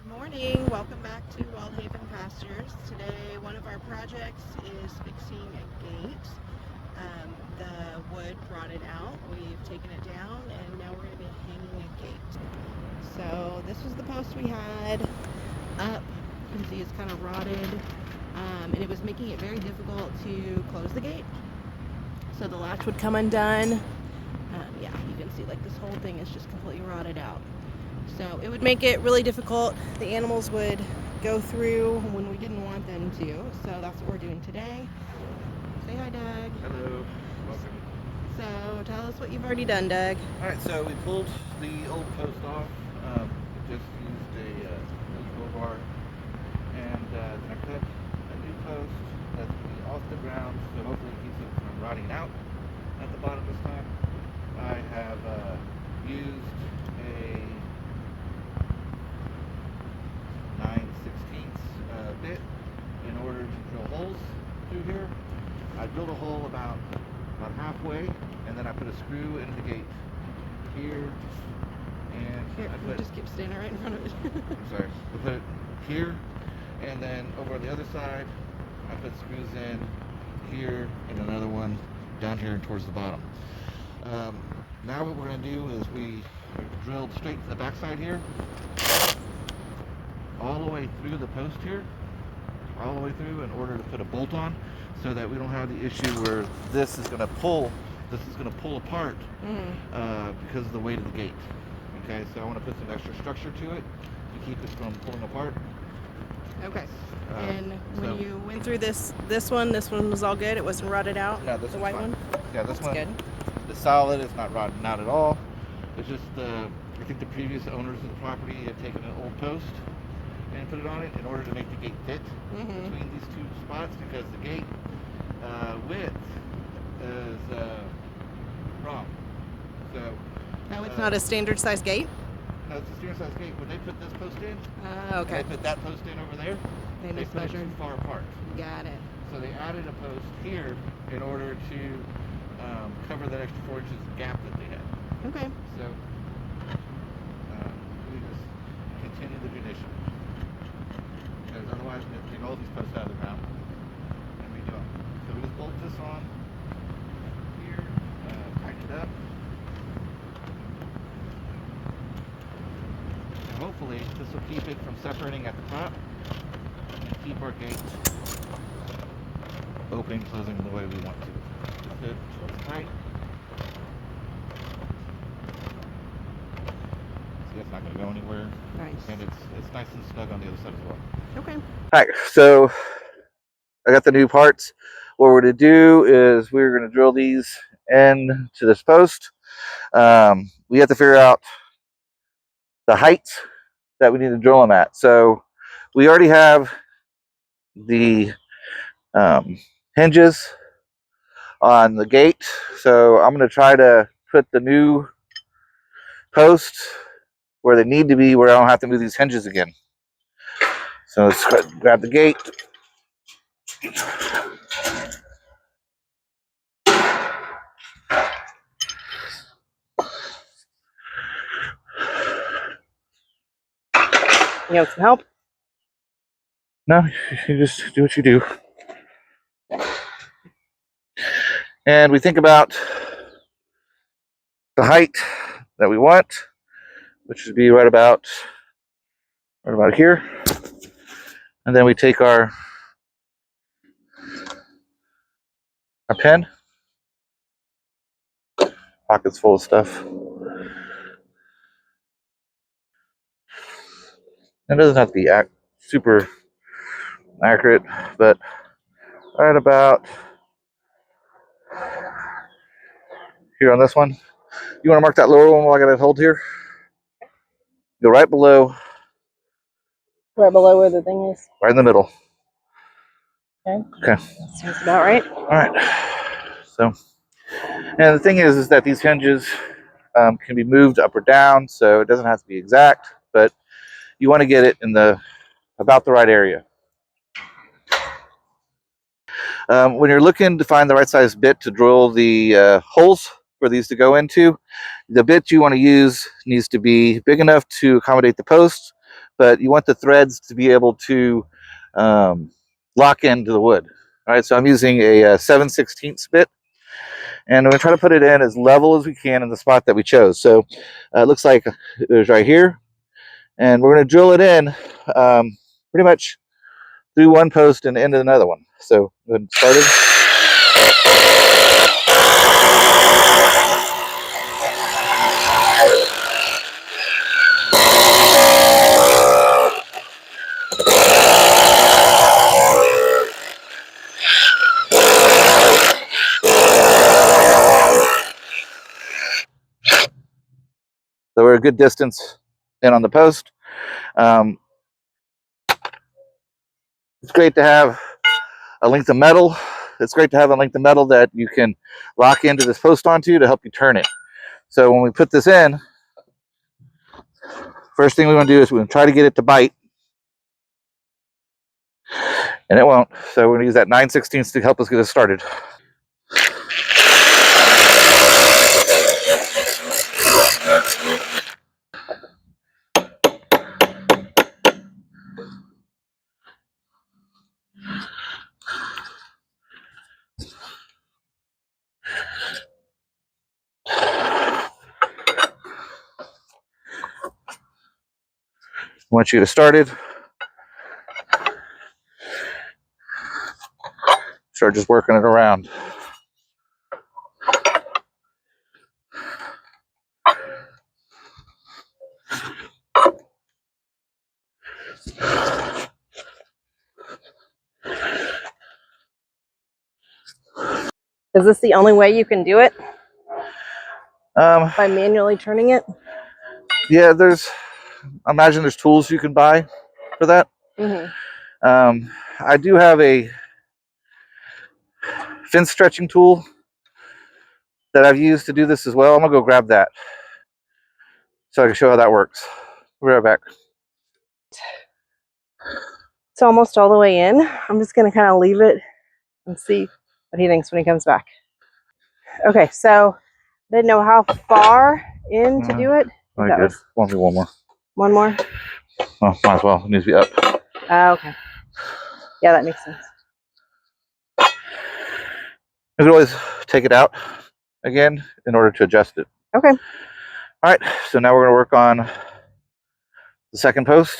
Morning, welcome back to Wildhaven Pastures. Today one of our projects is fixing a gate. The wood rotted out, we've taken it down, and now we're going to be hanging a gate. So this was the post we had up. You can see it's kind of rotted, and it was making it very difficult to close the gate. So the latch would come undone. Yeah, you can see like this whole thing is just completely rotted out. So it would make it really difficult. The animals would go through when we didn't want them to. So that's what we're doing today. Say hi, Doug. Hello. Welcome. So tell us what you've already done, Doug. Alright, so we pulled the old post off. Just used a new bar. And then I cut a new post that's going to be off the ground, so hopefully it keeps it from rotting out at the bottom this time. I have used a 9/16 bit in order to drill holes through here. I drilled a hole about halfway, and then I put a screw in the gate here, and Here, I put, just keep standing right in front of it. I'm sorry, I put it here, and then over on the other side, I put screws in here, and another one down here towards the bottom. Now what we're going to do is we drilled straight to the backside here, all the way through the post here, all the way through, in order to put a bolt on, so that we don't have the issue where this is going to pull apart because of the weight of the gate. Okay, so I want to put some extra structure to it to keep it from pulling apart. Okay. And when you went through this one was all good? It wasn't rotted out? No, this the one's white fine. one? Yeah, this one good. is solid. It's not rotting out at all. It's just I think the previous owners of the property had taken an old post and put it on it in order to make the gate fit between these two spots, because the gate width is wrong. So No, it's not a standard size gate? no, it's a standard size gate. When they put this post in, okay. they put that post in over there, they put it too far apart. Got it. So they added a post here in order to cover that extra 4 inches gap that they had. Okay. So we just continue the tradition, because otherwise we have to take all these posts out of the ground and redo them. So we just bolt this on here, tighten it up, and hopefully this will keep it from separating at the top and keep our gate open, closing the way we want to. Just fit tight. See, it's not going to go anywhere. Nice. And it's nice and snug on the other side as well. Okay. Alright, so I got the new parts. What we're going to do is we're going to drill these into this post. We have to figure out the height that we need to drill them at. So we already have the hinges on the gate. So I'm going to try to put the new posts where they need to be, where I don't have to move these hinges again. So let's grab the gate. You want some help? No, you just do what you do. And we think about the height that we want, which would be right about here. And then we take our pen, pockets full of stuff. It doesn't have to be super accurate, but right about here on this one. You want to mark that lower one while I got it hold here? Go right below. Right below where the thing is? Right in the middle. Okay. Okay. Sounds about right. All right. So, and the thing is that these hinges can be moved up or down, so it doesn't have to be exact, but you want to get it in about the right area. When you're looking to find the right size bit to drill the holes for these to go into, the bit you want to use needs to be big enough to accommodate the post, but you want the threads to be able to lock into the wood. All right, so I'm using a 7/16 bit, and I'm going to try to put it in as level as we can in the spot that we chose. So it looks like it was right here, and we're going to drill it in pretty much through one post and into another one. So go ahead and start it. So we're a good distance in on the post. It's great to have a length of metal. It's great to have a length of metal that you can lock into this post onto to help you turn it. So when we put this in, first thing we want to do is we're going to try to get it to bite, and it won't. So we're going to use that 9/16 to help us get it started. Once you get it started, start just working it around. Is this the only way you can do it? By manually turning it? Yeah, I imagine there's tools you can buy for that. I do have a fence stretching tool that I've used to do this as well. I'm gonna go grab that so I can show how that works. We'll be right back. It's almost all the way in. I'm just gonna kind of leave it and see what he thinks when he comes back. Okay, so I didn't know how far in to do it. That was one more. One more? Oh, might as well. It needs to be up. Okay. Yeah, that makes sense. You can always take it out again in order to adjust it. Okay. All right, so now we're going to work on the second post.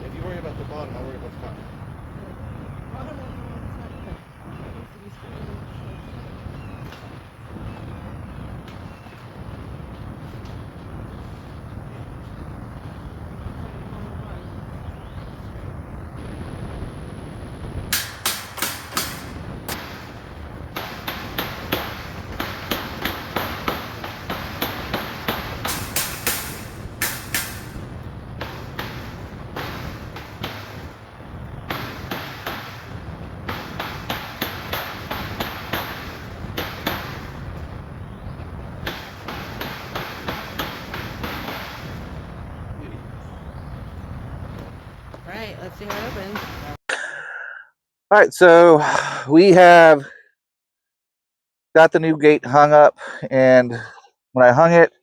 If you worry about the bottom, I'll worry about the top. Right, let's see how it opens. All right, so we have got the new gate hung up, and when I hung it,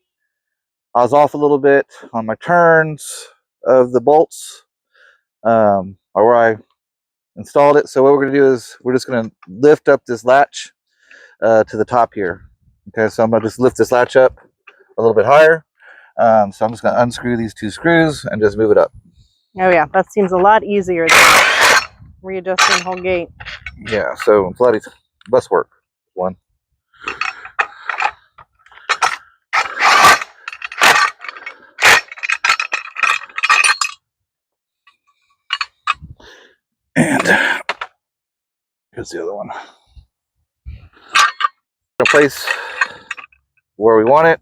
I was off a little bit on my turns of the bolts, or where I installed it. So what we're going to do is we're just going to lift up this latch to the top here. Okay, so I'm going to just lift this latch up a little bit higher. So I'm just going to unscrew these 2 screws and just move it up. Oh yeah, that seems a lot easier than readjusting the whole gate. Yeah, so it's a lot less work. One. And here's the other one. Place where we want it.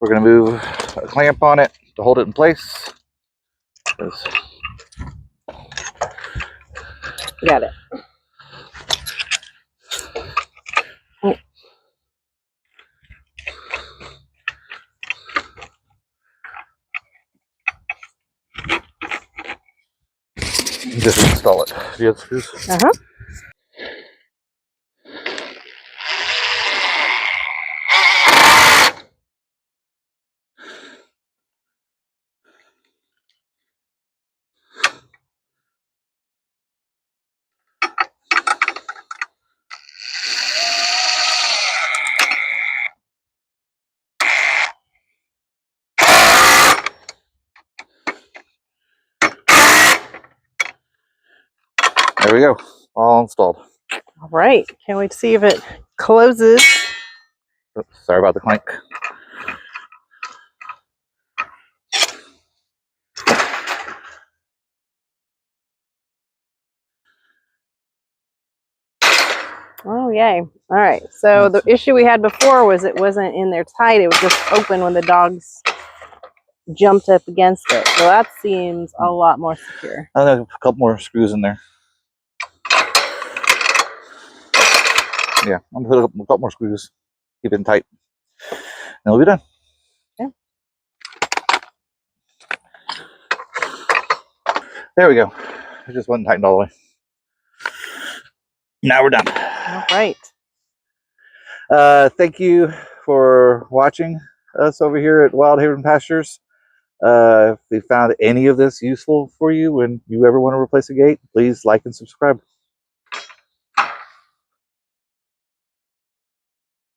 We're going to move a clamp on it to hold it in place. Got it. Just install it. Do you have screws? Uh-huh. There we go. All installed. All right. Can't wait to see if it closes. Oops, sorry about the clank. Oh, yay. All right. So the issue we had before was it wasn't in there tight. It was just open when the dogs jumped up against it. So that seems a lot more secure. I'll have a couple more screws in there. Yeah, I'm going to put a couple more screws. Keep it tight. And we'll be done. Okay. There we go. It just wasn't tightened all the way. Now we're done. All right. Thank you for watching us over here at Wild Haven Pastures. If you found any of this useful for you when you ever want to replace a gate, please like and subscribe.